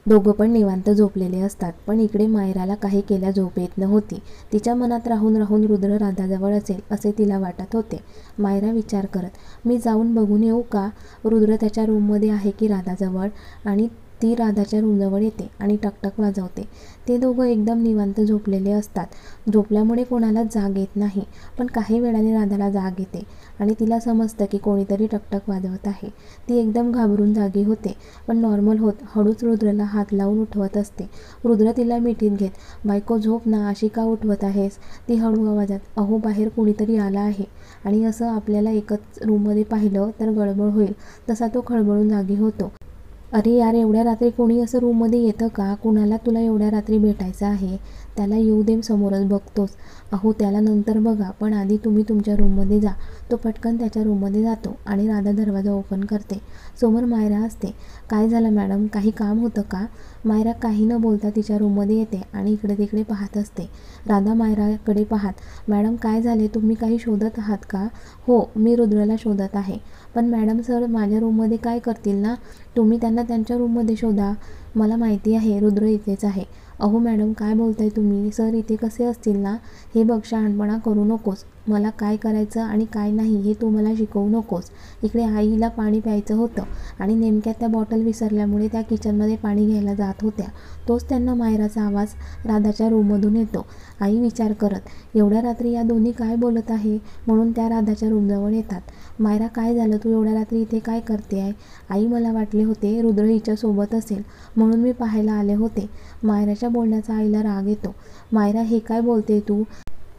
दोघं पण निवांत झोपलेले असतात, पण इकडे मायराला काही केल्या झोप येत नव्हती। तिच्या मनात राहून राहून रुद्र राधाजवळ असेल असे तिला वाटत होते। मायरा विचार करत, मी जाऊन बघून येऊ का रुद्र त्याच्या रूममध्ये आहे की राधाजवळ, आणि ती राधाच्या रूमजवळ येते आणि टकटक वाजवते। ते दोघं एकदम निवांत झोपलेले असतात। झोपल्यामुळे कोणालाच जाग येत नाही, पण काही वेळाने राधाला जाग येते आणि तिला समजतं की कोणीतरी टकटक वाजवत आहे। ती एकदम घाबरून जागी होते, पण नॉर्मल होत हळूच रुद्रला हात लावून उठवत असते। रुद्र तिला मिठीत घेत, बायको झोप ना, अशी का उठवत आहेस? ती हळू आवाजात, अहो बाहेर कोणीतरी आला आहे आणि असं आपल्याला एकच रूममध्ये पाहिलं तर गडबड होईल, तसा तो खळबळून जागी होतो। अरे यार, एवढ्या रात्री कोणी असं रूममध्ये येतं का? कुणाला तुला एवढ्या रात्री भेटायचं आहे? त्याला येऊ दे, समोरच बघतोस। अहो त्याला नंतर बघा, पण आधी तुम्ही तुमच्या रूममध्ये जा। तो पटकन त्याच्या रूममध्ये जातो आणि राधा दरवाजा ओपन करते। समोर मायरा असते। काय झालं मॅडम, काही काम होतं का? मायरा काही न बोलता तिच्या रूममध्ये येते आणि इकडे तिकडे पाहत असते। राधा मायराकडे पाहत, मॅडम काय झाले, तुम्ही काही शोधत आहात का? हो, मी रुद्रला शोधत आहे। पण मॅडम सर माझ्या रूममध्ये काय करतील ना? तुम्ही त्यांना त्यांच्या रूममध्ये शोधा, मला माहिती आहे रुद्र इथेच आहे। अहो मॅडम काय बोलताय तुम्ही, सर इथे कसे असतील ना? हे बघ, शहाणपणा करू नकोस, मला काय करायचं आणि काय नाही हे तू मला शिकवू नकोस। इकडे आईला पाणी प्यायचं होतं आणि नेमक्या त्या बॉटल विसरल्यामुळे त्या किचनमध्ये पाणी घ्यायला जात होत्या, तोच त्यांना मायराचा आवाज राधाच्या रूममधून येतो। आई विचार करत, एवढ्या रात्री या दोन्ही काय बोलत आहे, म्हणून त्या राधाच्या रूमजवळ येतात। मायरा काय झालं, तू एवढ्या रात्री इथे काय करते आहे? आई मला वाटले होते रुद्र हिच्यासोबत असेल, म्हणून मी पाहायला आले होते। मायराच्या बोलण्याचा आईला राग येतो। मायरा हे काय बोलते तू?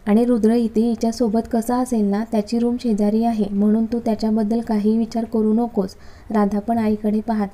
आणि रुद्र इथे हिच्यासोबत कसा असेल ना? त्याची रूम शेजारी आहे, म्हणून तू त्याच्याबद्दल काही विचार करू नकोस। राधा पण आईकडे पाहत,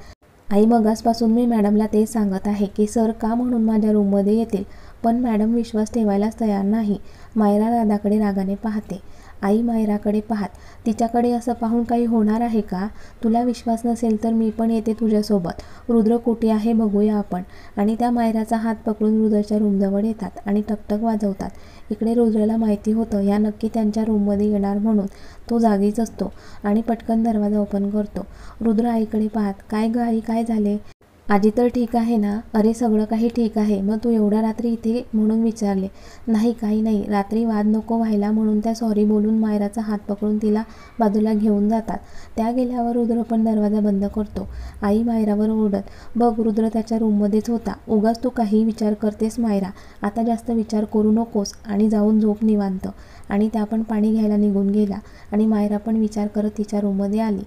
आई मगासपासून मी मॅडमला तेच सांगत आहे की सर का म्हणून माझ्या रूममध्ये येतील, पण मॅडम विश्वास ठेवायलाच तयार नाही। मायरा राधाकडे रागाने पाहते। आई मायराकडे पाहत, तिच्याकडे असं पाहून काही होणार आहे का? तुला विश्वास नसेल तर मी पण येते तुझ्यासोबत, रुद्र कुठे आहे बघूया आपण। आणि त्या मायराचा हात पकडून रुद्रच्या रूमजवळ येतात आणि टकटक वाजवतात। इकडे रुद्रला माहिती होतं ह्या नक्की त्यांच्या रूममध्ये येणार, म्हणून तो जागीच असतो आणि पटकन दरवाजा ओपन करतो। रुद्र आईकडे पाहत, काय ग आई, काय झाले? आजी तर ठीक आहे ना? अरे सगळं काही ठीक आहे, मग तू एवढ्या रात्री इथे म्हणून विचारले? नाही काही नाही, रात्री वाद नको व्हायला म्हणून त्या सॉरी बोलून मायराचा हात पकडून तिला बाजूला घेऊन जातात। त्या गेल्यावर रुद्र पण दरवाजा बंद करतो। आई मायरावर ओरडत, बघ रुद्र त्याच्या रूममध्येच होता, उगाच तू काही विचार करतेस मायरा, आता जास्त विचार करू नकोस आणि जाऊन झोप निवांत। आणि त्या पण पाणी घ्यायला निघून गेला आणि मायरा पण विचार करत तिच्या रूममध्ये आली।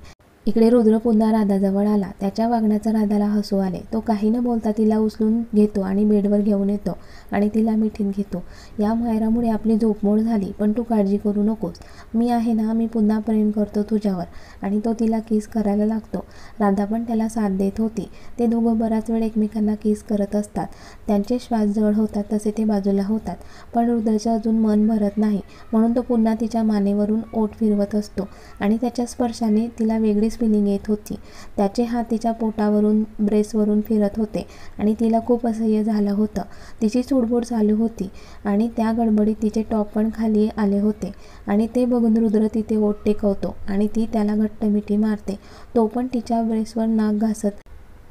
इकडे रुद्र पुन्हा राधाजवळ आला। त्याच्या वागण्याचं राधाला हसू आले। तो काही न बोलता तिला उचलून घेतो आणि बेडवर घेऊन येतो आणि तिला मिठीत घेतो। या मायरामुळे आपली झोपमोड झाली, पण तू काळजी करू नकोस, मी आहे ना, मी पुन्हा प्रेम करतो तुझ्यावर। आणि तो तिला किस करायला लागतो। राधा पण त्याला साथ देत होती। ते दोघं बराच वेळ एकमेकांना किस करत असतात। त्यांचे श्वास जवळ होतात तसे ते बाजूला होतात, पण रुद्रचे अजून मन भरत नाही, म्हणून तो पुन्हा तिच्या मानेवरून ओठ फिरवत असतो आणि त्याच्या स्पर्शाने तिला वेगळीच फिलिंग येत होती। त्याचे हात तिच्या पोटावरून ब्रेसवरून फिरत होते आणि तिला खूप असह्य झालं होतं। तिची चुडबुड चालू होती आणि त्या गडबडीत तिचे टॉप पण खाली आले होते आणि ते बघून रुद्र तिथे ओठ टेकवतो आणि ती त्याला घट्ट मिठी मारते। तो पण तिच्या ब्रेसवर नाक घासत,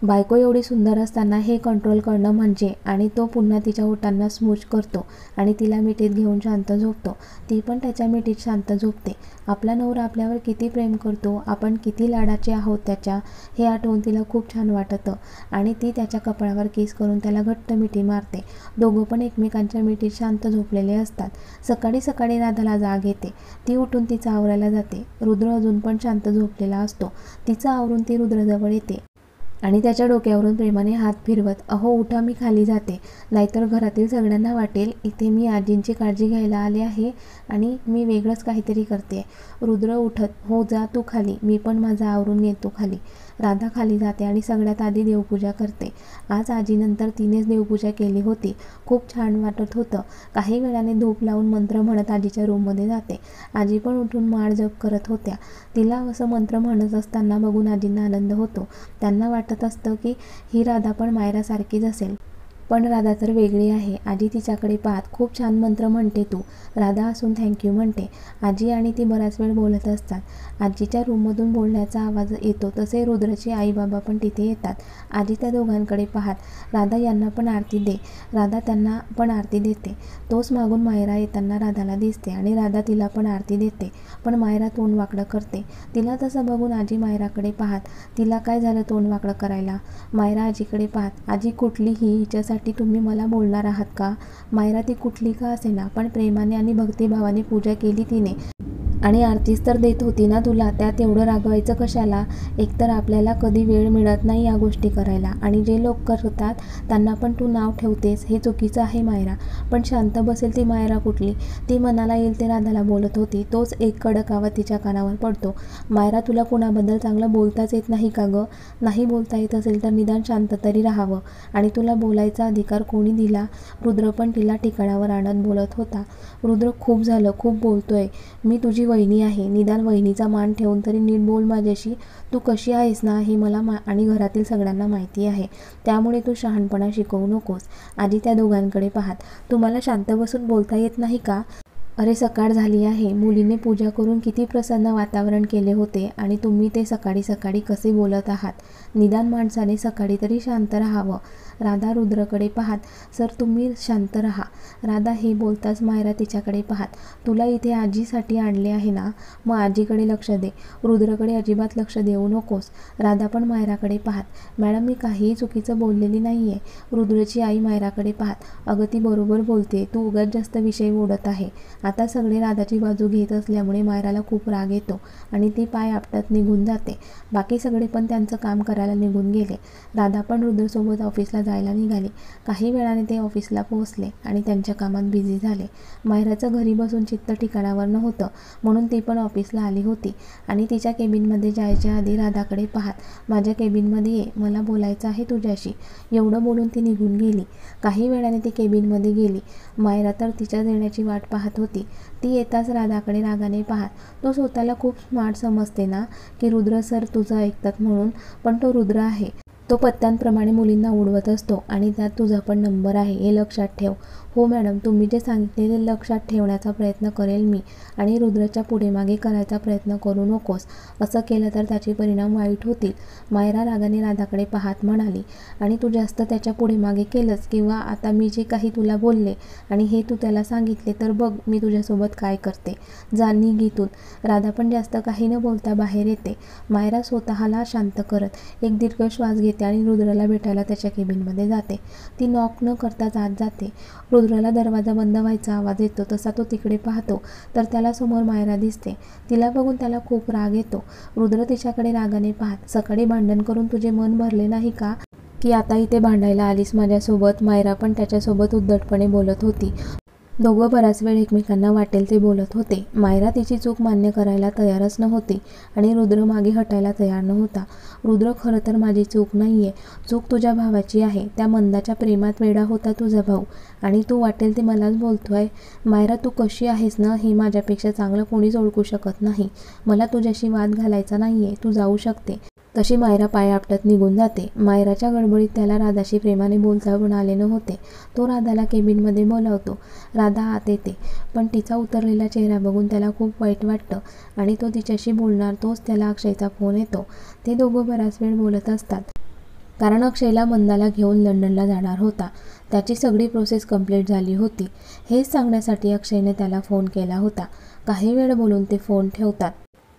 बायको एवढी सुंदर असताना हे कंट्रोल करणं म्हणजे, आणि तो पुन्हा तिच्या ओठांना स्मूच करतो आणि तिला मिठीत घेऊन शांत झोपतो। ती पण त्याच्या मिठीत शांत झोपते। आपला नवरा आपल्यावर किती प्रेम करतो, आपण किती लाडाचे आहोत त्याच्या, हे आठवून तिला खूप छान वाटतं आणि ती त्याच्या कपाळावर किस करून त्याला घट्ट मिठी मारते। दोघं पण एकमेकांच्या मिठीत शांत झोपलेले असतात। सकाळी सकाळी राधाला जाग येते। ती उठून तिचं आवरायला जाते। रुद्र अजून पण शांत झोपलेला असतो। तिचं आवरून ती रुद्रजवळ येते आणि त्याच्या डोक्यावरून प्रेमाने हात फिरवत, अहो उठा, मी खाली जाते, नाहीतर घरातील सगळ्यांना वाटेल इथे मी आजींची काळजी घ्यायला आले आहे आणि मी वेगळंच काहीतरी करते। रुद्र उठत, हो जा तू खाली, मी पण माझं आवरून येतो खाली। राधा खाली जाते आणि सगळ्यात आधी देवपूजा करते। आज आजीनंतर तिनेच देवपूजा केली होती। खूप छान वाटत होतं। काही वेळाने धूप लावून मंत्र म्हणत आजीच्या रूममध्ये जाते। आजी पण उठून माळ जप करत होत्या। तिला असं मंत्र म्हणत असताना बघून आजींना आनंद होतो। त्यांना वाटत असतं की ही राधा पण मायरासारखीच असेल। पण राधा तर वेगळी आहे. आजी तिच्याकडे पाहत खूप छान मंत्र म्हणते तू. राधा हसून थँक्यू म्हणते. आजी आणि ती बराच वेळ बोलत असतात. आजीच्या रूममधून बोलण्याचा आवाज येतो तसे रुद्रचे आई बाबा पण तिथे येतात. आजी त्या दोघांकडे पाहत राधा यांना पण आरती दे. राधा त्यांना पण आरती देते. तोच मागून मायरा येताना राधाला दिसते आणि राधा तिला पण आरती देते. पण मायरा तोंड वाकडं करते. तिला तसं बघून आजी मायराकडे पाहत, तिला काय झालं तोंड वाकडं करायला? मायरा आजीकडे पाहत, आजी कुठली ही? हिच्यासाठी तुम्ही मला बोलणार आहात का? मायरा ती कुठली का असेना पण प्रेमाने आणि भक्तिभावाने पूजा केली तिने आणि आरतीच तर देत होती ना तुला, त्यात एवढं रागवायचं कशाला? एकतर आपल्याला कधी वेळ मिळत नाही या गोष्टी करायला आणि जे लोक करतात त्यांना पण तू नाव ठेवतेस, हे चुकीचं आहे मायरा. पण शांत बसेल ती मायरा कुठली? ती मनाला येईल ते राधाला बोलत होती. तोच एक कडक आवाज तिच्या कानावर पडतो. मायरा तुला कुणाबद्दल चांगलं बोलताच येत नाही का गं? नाही बोलता येत असेल तर निदान शांत तरी राहावं. आणि तुला बोलायचा अधिकार कोणी दिला? रुद्र पण तिला ठिकाणावर आणत बोलत होता. रुद्र खूप झालं, खूप बोलतोय. मी तुझी वहिनी आहे, निदान वहिनीचा मान ठेवून तरी नीट बोल माझ्याशी. तू कशी आहेस ना हे मला आणि घरातील सगळ्यांना माहिती आहे, त्यामुळे तू शहाणपणा शिकवू नकोस. आजी त्या दोघांकडे पाहत, तुम्हाला शांत बसून बोलता येत नाही का? अरे सकाळ झाली आहे. मुलीने पूजा करून किती प्रसन्न वातावरण केले होते आणि तुम्ही ते सकाळी सकाळी कसे बोलत आहात? निदान माणसाने सकाळी तरी शांत राहावं. राधा रुद्रकडे पाहत, सर तुम्ही शांत राहा. राधा हे बोलताच मायरा तिच्याकडे पाहत, तुला इथे आजीसाठी आणले आहे ना, मग आजीकडे लक्ष दे. रुद्रकडे अजिबात लक्ष देऊ नकोस. राधा पण मायराकडे पाहत, मॅडम मी काहीही चुकीचं बोललेली नाही आहे. रुद्रची आई मायराकडे पाहत, अगं ती बरोबर बोलते, तू उगाच जास्त विषय ओढत आहे. आता सगळे राधाची बाजू घेत असल्यामुळे मायराला खूप राग येतो आणि ती पाय आपटत निघून जाते. बाकी सगळे पण त्यांचं काम करायला निघून गेले. राधा पण रुद्रसोबत ऑफिसला जायला निघाली. काही वेळाने ते ऑफिसला पोहोचले आणि त्यांच्या कामात बिझी झाले. मायराचं घरी बसून चित्त ठिकाणावर नव्हतं म्हणून ती पण ऑफिसला आली होती आणि तिच्या केबिनमध्ये जायच्या आधी राधाकडे पाहत, माझ्या केबिनमध्ये ये, मला बोलायचं आहे तुझ्याशी. एवढं बोलून ती निघून गेली. काही वेळाने ती केबिनमध्ये गेली. मायरा तर तिच्या येण्याची वाट पाहत होती. ती येताच राधाकडे रागाने पाहत, तू स्वतःला खूप स्मार्ट समजते ना की रुद्र सर तुझं ऐकतात म्हणून, पण तो रुद्र आहे. तो पत्त्यांप्रमाणे मुलींना उडवत असतो आणि त्यात तुझा पण नंबर आहे, हे लक्षात ठेव. हो मॅडम, तुम्ही जे सांगितले ते लक्षात ठेवण्याचा प्रयत्न करेल मी. आणि रुद्रच्या पुढे मागे करायचा प्रयत्न करू नकोस. असं केलं तर त्याचे परिणाम वाईट होतील. मायरा रागाने राधाकडे पाहत म्हणाली, आणि तू जास्त त्याच्या पुढे मागे केलंस किंवा आता मी जे काही तुला बोलले आणि हे तू त्याला सांगितले तर बघ मी तुझ्यासोबत काय करते. जा निघ इथून. राधा पण जास्त काही न बोलता बाहेर येते. मायरा स्वतःला शांत करत एक दीर्घ श्वास घेते आणि रुद्रला भेटायला त्याच्या केबिनमध्ये जाते. ती नॉक न करताच आत जाते. रुद्रला दरवाजा बंद व्हायचा आवाज येतो तसा तो तिकडे पाहतो तर त्याला समोर मायरा दिसते. तिला बघून त्याला खूप राग येतो. रुद्र तिच्याकडे रागाने पाहत, सकाळी भांडण करून तुझे मन भरले नाही का की आता इथे भांडायला आलीस माझ्यासोबत? मायरा पण त्याच्यासोबत उद्धटपणे बोलत होती. दोघं बराच वेळ एकमेकांना वाटेल ते बोलत होते. मायरा तिची चूक मान्य करायला तयारच नव्हती आणि रुद्र मागे हटायला तयार नव्हता. रुद्र खरं तर माझी चूक नाहीये, चूक तुझ्या भावाची आहे. त्या मंदाच्या प्रेमात वेडा होता तुझा भाऊ आणि तू वाटेल ते मलाच बोलतोय. मायरा तू कशी आहेस ना हे माझ्यापेक्षा चांगलं कोणीच ओळखू शकत नाही. मला तुझ्याशी वाद घालायचा नाहीये, तू जाऊ शकते. तशी मायरा पाय आपटत निघून जाते. मायराच्या गडबडीत त्याला राधाशी प्रेमाने बोलता पण आले नव्हते. तो राधाला केबिनमध्ये बोलावतो. राधा आत येते पण तिचा उतरलेला चेहरा बघून त्याला खूप वाईट वाटतं आणि तो तिच्याशी बोलणार तोच त्याला अक्षयचा फोन येतो. ते दोघं बराच वेळ बोलत असतात कारण अक्षयला मंदाला घेऊन लंडनला जाणार होता. त्याची सगळी प्रोसेस कंप्लीट झाली होती. हेच सांगण्यासाठी अक्षयने त्याला फोन केला होता. काही वेळ बोलून ते फोन ठेवतात.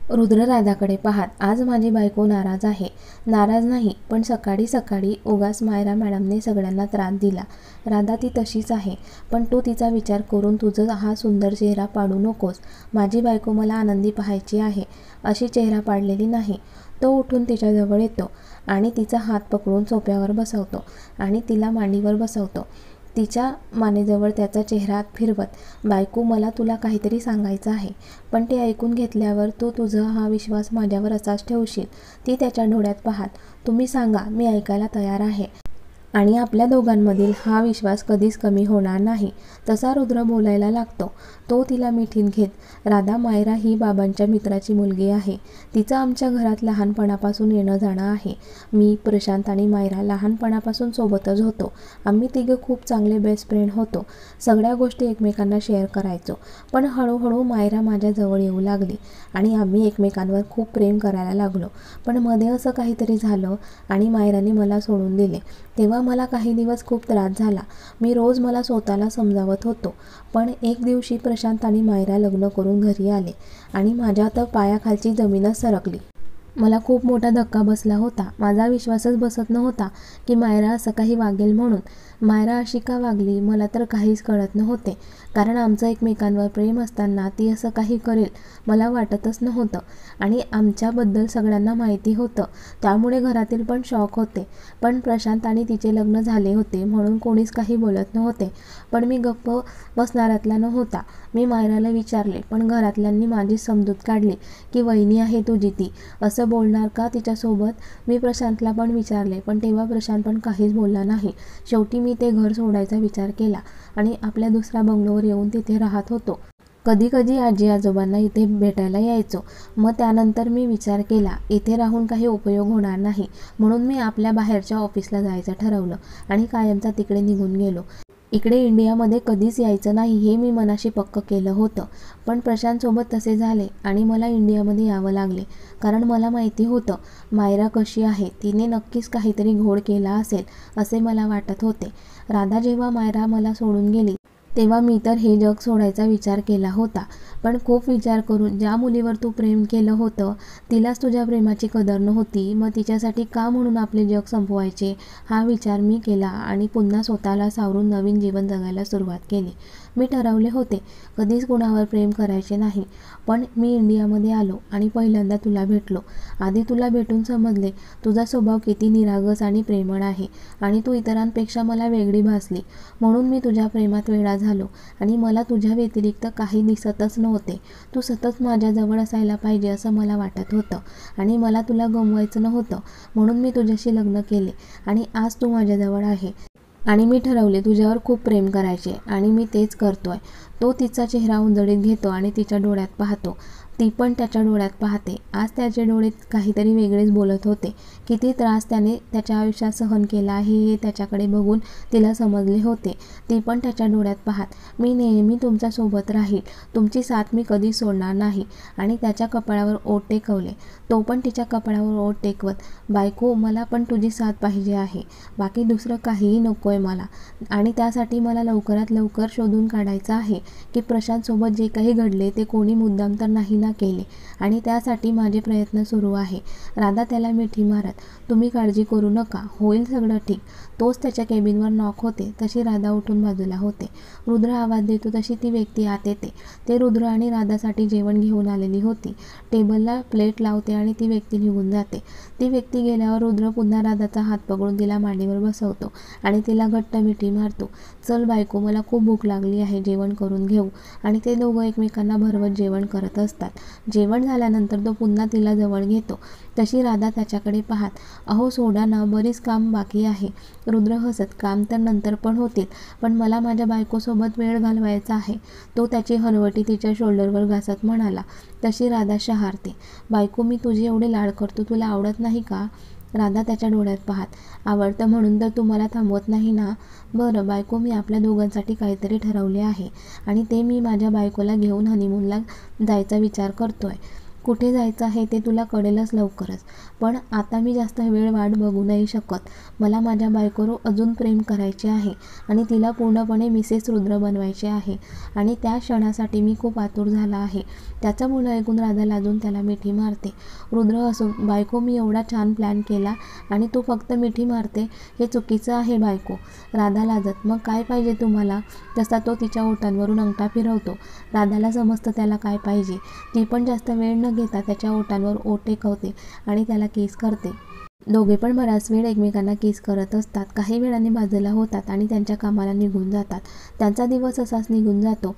रुद्र राधाकडे पाहत, आज माझी बायको नाराज आहे. नाराज नाही पण सकाळी सकाळी उगाच मायरा मॅडमने सगळ्यांना त्रास दिला. राधा ती तशीच आहे पण तू तिचा विचार करून तुझा हा सुंदर चेहरा पाडू नकोस. माझी बायको मला आनंदी पाहायची आहे, अशी चेहरा पाडलेली नाही. तो उठून तिच्याजवळ येतो आणि तिचा हात पकडून सोफ्यावर बसवतो आणि तिला मांडीवर बसवतो. तिच्या मानेजवळ त्याचा चेहरा फिरवत, बायको मला तुला काहीतरी सांगायचं आहे पण ते ऐकून घेतल्यावर तू तुझा हा विश्वास माझ्यावर असाच ठेवशील. ती त्याच्या डोळ्यात पाहत, तुम्ही सांगा, मी ऐकायला तयार आहे. आणि आपल्या दोघांमधील हा विश्वास कधीच कमी होणार नाही. तसा रुद्र बोलायला लागतो. तो तिला मिठीत घेत, राधा, मायरा ही बाबांच्या मित्राची मुलगी आहे. तिचं आमच्या घरात लहानपणापासून येणं जाणं आहे. मी, प्रशांत आणि मायरा लहानपणापासून सोबतच होतो. आम्ही तिघं खूप चांगले बेस्ट फ्रेंड होतो. सगळ्या गोष्टी एकमेकांना शेअर करायचो. पण हळूहळू मायरा माझ्या जवळ येऊ लागली आणि आम्ही एकमेकांवर खूप प्रेम करायला लागलो. पण मध्ये असं काहीतरी झालं आणि मायराने मला सोडून दिले. तेव्हा मला काही दिवस खूप त्रास झाला. मी रोज मला स्वतःला समजावत होतो. पण एक दिवशी प्रशांत आणि मायरा लग्न करून घरी आले आणि माझ्या तर पायाखालची जमीनच सरकली. मला खूप मोठा धक्का बसला होता. माझा विश्वासच बसत नव्हता की मायरा असं काही वागेल म्हणून. मायरा अशी का वागली मला तर काहीच कळत नव्हते. कारण आमचं एकमेकांवर प्रेम असताना ती असं काही करेल मला वाटतच नव्हतं. आणि आमच्याबद्दल सगळ्यांना माहिती होतं, त्यामुळे घरातील पण शॉक होते. पण प्रशांत आणि तिचे लग्न झाले होते म्हणून कोणीच काही बोलत नव्हते. पण मी गप्प बसणाऱ्यातला नव्हता. मी मायराला विचारले, पण घरातल्यांनी माझी समजूत काढली की वहिनी आहे तुझी ती, असं बोलणार का तिच्यासोबत. मी प्रशांतला पण विचारले, पण तेव्हा प्रशांत पण काहीच बोलला नाही. शेवटी मी ते घर सोडायचा विचार केला आणि आपल्या दुसऱ्या बंगलोवर येऊन तिथे राहत होतो. कधी कधी आजी आजोबांना इथे भेटायला यायचो. मग त्यानंतर मी विचार केला इथे राहून काही उपयोग होणार नाही, म्हणून मी आपल्या बाहेरच्या ऑफिसला जायचं ठरवलं आणि कायमचा तिकडे निघून गेलो. इकडे इंडियामध्ये कधीच यायचं नाही हे मी मनाशी पक्क केलं होतं. पण प्रशांतसोबत तसे झाले आणि मला इंडियामध्ये यावं लागले. कारण मला माहिती होतं मायरा कशी आहे. तिने नक्कीच काहीतरी घोळ केला असेल असे मला वाटत होते. राधा जेव्हा मायरा मला सोडून गेली तेव्हा मी तर हे जग सोडायचा विचार केला होता. पण खूप विचार करून, ज्या मुलीवर तू प्रेम केलं होतं तिलाच तुझ्या प्रेमाची कदर नव्हती, मग तिच्यासाठी का म्हणून आपले जग संपवायचे हा विचार मी केला आणि पुन्हा स्वतःला सावरून नवीन जीवन जगायला सुरुवात केली. मी ठरवले होते कधीच कुणावर प्रेम करायचे नाही. पण मी इंडियामध्ये आलो आणि पहिल्यांदा तुला भेटलो. आधी तुला भेटून समजले तुझा स्वभाव किती निरागस आणि प्रेमळ आहे आणि तू इतरांपेक्षा मला वेगळी भासली. म्हणून मी तुझ्या प्रेमात वेडा झालो आणि मला तुझ्या व्यतिरिक्त काही दिसतच नव्हते. तू सतत माझ्याजवळ असायला पाहिजे असं मला वाटत होतं आणि मला तुला गमवायचं नव्हतं. म्हणून मी तुझ्याशी लग्न केले आणि आज तू माझ्याजवळ आहे आणि मी ठरवले तुझ्यावर खूप प्रेम करायचे आणि मी तेच करतोय. तो तिचा चेहरा उंजळीत घेतो आणि तिच्या डोळ्यात पाहतो. ती पण त्याच्या डोळ्यात पाहते. आज त्याचे डोळे काहीतरी वेगळेच बोलत होते. किती त्रास त्याने त्याच्या आयुष्यात सहन केला आहे हे त्याच्याकडे बघून तिला समजले होते. ती पण त्याच्या डोळ्यात पाहत, मी नेहमी तुमच्यासोबत राहील, तुमची साथ मी कधी सोडणार नाही. आणि त्याच्या कपाळावर ओठ टेकवले. तो पण तिच्या कपाळावर ओठ टेकवत, बायको मला पण तुझी साथ पाहिजे आहे. बाकी दुसरं काहीही नको आहे मला. आणि त्यासाठी मला लवकरात लवकर शोधून काढायचं आहे की प्रशांतसोबत जे काही घडले ते कोणी मुद्दाम तर नाही ना केले. आणि त्यासाठी माझे प्रयत्न सुरू आहे. राधा त्याला मिठी मारत, तुम्ही काळजी करू नका, होईल सगळं ठीक. तोच त्याच्या केबिनवर नॉक होते तशी राधा उठून बाजूला होते. रुद्र आवाज देतो तशी ती व्यक्ती आत येते. ते रुद्र आणि राधासाठी जेवण घेऊन आलेली होती. टेबलला प्लेट लावते आणि ती व्यक्ती निघून जाते. ती व्यक्ती गेल्यावर रुद्र पुन्हा राधाचा हात पकडून तिला मांडीवर बसवतो आणि तिला घट्ट मिठी मारतो. चल बायको, मला खूप भूक लागली आहे, जेवण करून घेऊ. आणि ते दोघं एकमेकांना भरवत जेवण करत असतात. जेवण झाल्यानंतर तो पुन्हा तिला जवळ घेतो. तशी राधा त्याच्याकडे पाहत, अहो सोडा ना, बरीच काम बाकी आहे. रुद्र हसत, काम तर नंतर पण होतील, पण मला माझ्या बायकोसोबत वेळ घालवायचा आहे. तो त्याची हनवटी तिच्या शोल्डरवर घासत म्हणाला. तशी राधा शहारते, बायको मी तुझे एवढे लाड करतो, तुला आवडत नाही का. राधा त्याच्या डोळ्यात पाहत, आवडतं म्हणून तर तू मला थांबवत नाही ना. बरं बायको, मी आपल्या दोघांसाठी काहीतरी ठरवले आहे आणि ते मी माझ्या बायकोला घेऊन हनीमूनला जायचा विचार करतोय. कुठे जायचं आहे ते तुला कळेलच लवकरच. पण आता मी जास्त वेळ वाट बघू नाही शकत. मला माझ्या बायकोवर अजून प्रेम करायचे आहे आणि तिला पूर्णपणे मिसेस रुद्र बनवायचे आहे आणि त्या क्षणासाठी मी खूप आतुर झाला आहे. त्याचं बोलणं ऐकून राधा लाजून त्याला मिठी मारते. रुद्र असून, बायको मी एवढा छान प्लॅन केला आणि तू फक्त मिठी मारते, हे चुकीचं आहे बायको. राधा लाजत, मग काय पाहिजे तुम्हाला. तसा तो तिच्या ओठांवरून अंगठा फिरवतो. राधाला समजतं त्याला काय पाहिजे. ती पण जास्त वेळ न घेता त्याच्या ओठांवर ओठ टेकवते आणि त्याला किस करते. दोघे पण बराच वेळ एकमेकांना किस करत असतात. काही वेळाने बाजूला होतात आणि त्यांच्या कामाला निघून जातात. त्यांचा दिवस असाच निघून जातो.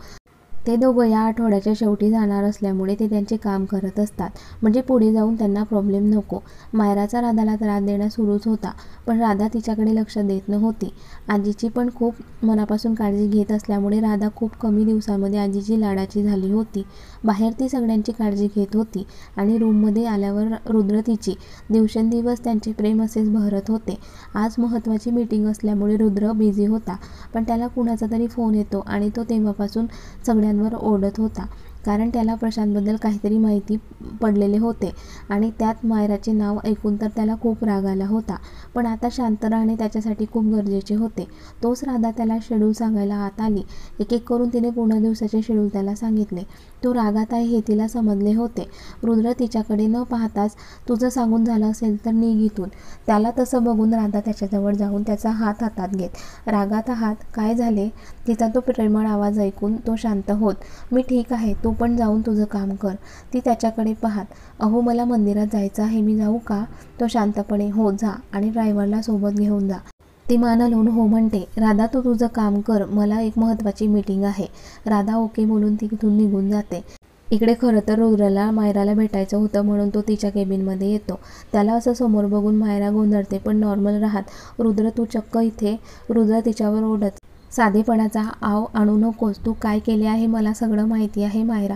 ते दोघं या आठवड्याच्या शेवटी जाणार असल्यामुळे ते त्यांचे काम करत असतात, म्हणजे पुढे जाऊन त्यांना प्रॉब्लेम नको. मायराचा राधाला त्रास देणं सुरूच होता, पण राधा तिच्याकडे लक्ष देत नव्हती. आजीची पण खूप मनापासून काळजी घेत असल्यामुळे राधा खूप कमी दिवसांमध्ये आजीची लाडाची झाली होती. बाहेर ती सगळ्यांची काळजी घेत होती आणि रूममध्ये आल्यावर रुद्र तिची दिवसेंदिवस त्यांचे प्रेम असेच बहरत होते. आज महत्त्वाची मीटिंग असल्यामुळे रुद्र बिझी होता, पण त्याला कुणाचा तरी फोन येतो आणि तो तेव्हापासून सगळ्यांवर ओरडत होता, कारण त्याला प्रशांतबद्दल काहीतरी माहिती पडलेले होते आणि त्यात मायराचे नाव ऐकून तर त्याला खूप राग आला होता. पण आता शांत राहणे त्याच्यासाठी खूप गरजेचे होते. तोच राधा त्याला शेड्यूल सांगायला आत आली. एक एक करून तिने पूर्ण दिवसाचे शेड्यूल त्याला सांगितले. तो रागात आहे हे तिला समजले होते. रुद्र तिच्याकडे न पाहताच, तुझं सांगून झालं असेल तर निघ इथून. त्याला तसं बघून राधा त्याच्याजवळ जाऊन त्याचा हात हातात घेत, रागात आहात, काय झाले? तिचा तो प्रेमळ आवाज ऐकून तो शांत होत. मी ठीक आहे, तू पण जाऊन तुझं काम कर. ती त्याच्याकडे पाहत, अहो मला मंदिरात जायचं आहे, मी जाऊ का? तो शांतपणे, हो जा, आणि ड्रायव्हरला सोबत घेऊन जा. ती मान हलवून हो म्हणते. राधा तू तुझं काम कर, मला एक महत्त्वाची मीटिंग आहे. राधा ओके बोलून ती तिथून निघून जाते. इकडे खरं तर रुद्रला मायराला भेटायचं होतं म्हणून तो तिच्या केबिनमध्ये येतो. त्याला असं समोर बघून मायरा गोंधळते, पण नॉर्मल राहत, रुद्र तू चक्क इथे. रुद्र तिच्यावर ओढत, साधेपणाचा आव आणू नकोस, तू काय केले आहे मला सगळं माहिती आहे मायरा.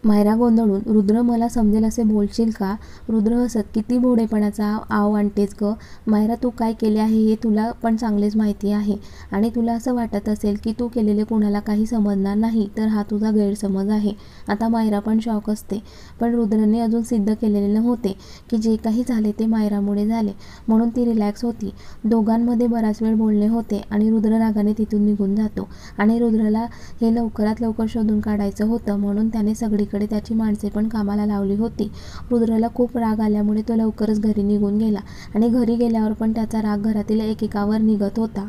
मायरा गोंधळून, रुद्र मला समजेल असे बोलशील का? रुद्र हसत, किती भोळेपणाचा आव आणतेस ग. मायरा तू काय केले आहे हे तुला पण चांगलेच माहिती आहे, आणि तुला असं वाटत असेल की तू केलेले कुणाला काही समजणार नाही, तर हा तुझा गैरसमज आहे. आता मायरा पण शॉक असते, पण रुद्रने अजून सिद्ध केलेले नव्हते की जे काही झाले ते मायरामुळे झाले, म्हणून ती रिलॅक्स होती. दोघांमध्ये बराच वेळ बोलणे होते आणि रुद्र रागाने तिथून निघून जातो. आणि रुद्रला हे लवकरात लवकर शोधून काढायचं होतं, म्हणून त्याने सगळीकडे त्याची माणसे पण कामाला लावली होती. रुद्रला खूप राग आल्यामुळे तो लवकरच घरी निघून गेला, आणि घरी गेल्यावर पण त्याचा राग घरातील एकेकावर निघत होता.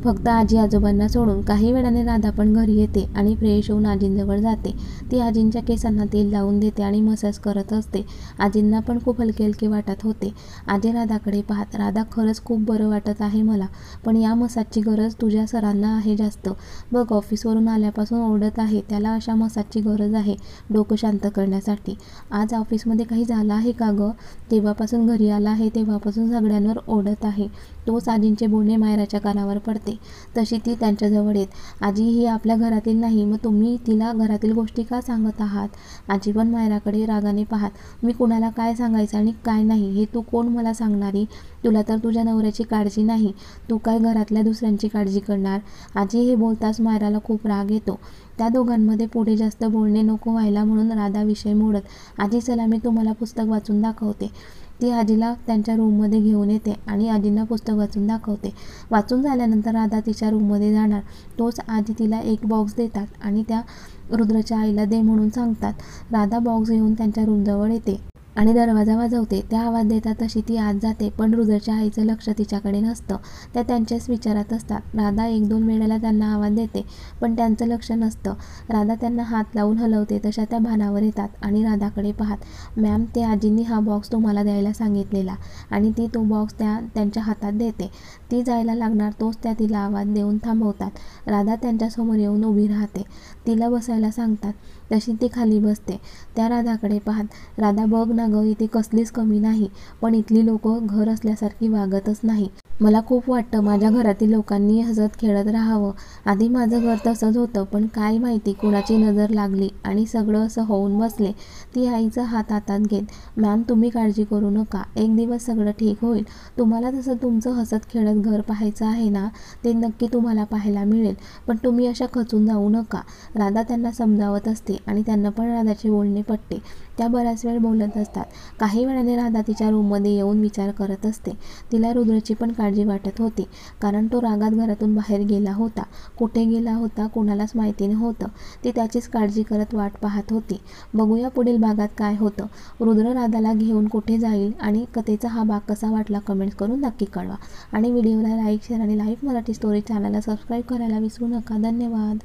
फक्त आजी आजोबांना सोडून. काही वेळाने राधा पण घरी येते आणि फ्रेश होऊन आजींजवळ जाते. ती आजींच्या केसांना तेल लावून देते आणि मसाज करत असते. आजींना पण खूप हलके हलके वाटत होते. आजी राधाकडे पाहत, राधा खरंच खूप बरं वाटत आहे मला, पण या मसाजची गरज तुझ्या सरांना आहे जास्त. बघ ऑफिसवरून आल्यापासून ओरडत आहे, त्याला अशा मसाजची गरज आहे डोकं शांत करण्यासाठी. आज ऑफिसमध्ये काही झालं आहे का गं? तेव्हापासून घरी आला आहे तेव्हापासून सगळ्यांवर ओरडत आहे. तोच आजींचे बोलणे मायराच्या कानावर पडते. तशी ती त्यांच्याजवळ येत, आजी ही आपल्या घरातील नाही, मग तुम्ही तिला घरातील गोष्टी का सांगत आहात? आजी पण मायराकडे रागाने पाहत, मी कुणाला काय सांगायचं आणि काय नाही हे तू कोण मला सांगणारी? तुला तर तुझ्या नवऱ्याची काळजी नाही, तू काय घरातल्या दुसऱ्यांची काळजी करणार? आजी हे बोलताच मायराला खूप राग येतो. त्या दोघांमध्ये पुढे जास्त बोलणे नको व्हायला म्हणून राधा विषय मोडत, आजी चला मी तुम्हाला पुस्तक वाचून दाखवते. ती आजीला त्यांच्या रूममध्ये घेऊन येते आणि आजींना पुस्तक वाचून दाखवते. वाचून झाल्यानंतर राधा तिच्या रूममध्ये जाणार, तोच आजी तिला एक बॉक्स देतात आणि त्या रुद्रच्या आईला दे म्हणून सांगतात. राधा बॉक्स घेऊन त्यांच्या रूमजवळ येते आणि दरवाजा वाजवते. त्या आवाज देतात तशी ती आत जाते, पण रुद्रच्या आईचं लक्ष तिच्याकडे नसतं. त्या त्यांच्याच विचारात असतात. राधा एक दोन वेळेला त्यांना आवाज देते, पण त्यांचं लक्ष नसतं. राधा त्यांना हात लावून हलवते तशा त्या भानावर येतात आणि राधाकडे पाहत, मॅम ते आजींनी हा बॉक्स तुम्हाला द्यायला सांगितलेला, आणि ती तो बॉक्स त्यांच्या हातात देते. ती जायला लागणार तोच त्या तिला आवाज देऊन थांबवतात. राधा त्यांच्यासमोर येऊन उभी राहते. तिला बसायला सांगतात तशी ती खाली बसते. त्या राधाकडे पाहत, राधा बघ ना गं, इथे कसलीच कमी नाही, पण इथली लोकं घर असल्यासारखी वागतच नाही. मला खूप वाटतं माझ्या घरातील लोकांनी हसत खेळत राहावं. आधी माझं घर तसंच होतं, पण काय माहिती कुणाची नजर लागली आणि सगळं असं होऊन बसले. ती आईचा हात हातात घेत, मॅम तुम्ही काळजी करू नका, एक दिवस सगळं ठीक होईल. तुम्हाला जसं तुमचं हसत खेळत घर पाहायचं आहे ना, ते नक्की तुम्हाला पाहायला मिळेल, पण तुम्ही अशा खचून जाऊ नका. राधा त्यांना समजावत असते आणि त्यांना पण राधाचे बोलणे पटते. त्या बराच वेळ बोलत असतात. काही वेळाने राधा तिच्या रूममध्ये येऊन विचार करत असते. तिला रुद्रची पण काळजी वाटत होती, कारण तो रागात घरातून बाहेर गेला होता. कुठे गेला होता कोणालाच माहिती नव्हतं. ती त्याचीच काळजी करत वाट पाहत होती. बघूया पुढील भागात काय होतं. रुद्र राधाला घेऊन कुठे जाईल आणि कथेचा हा भाग कसा वाटला कमेंट्स करून नक्की कळवा. आणि व्हिडिओला लाईक, शेअर आणि लाईव्ह मराठी स्टोरी चॅनलला सबस्क्राईब करायला विसरू नका. धन्यवाद.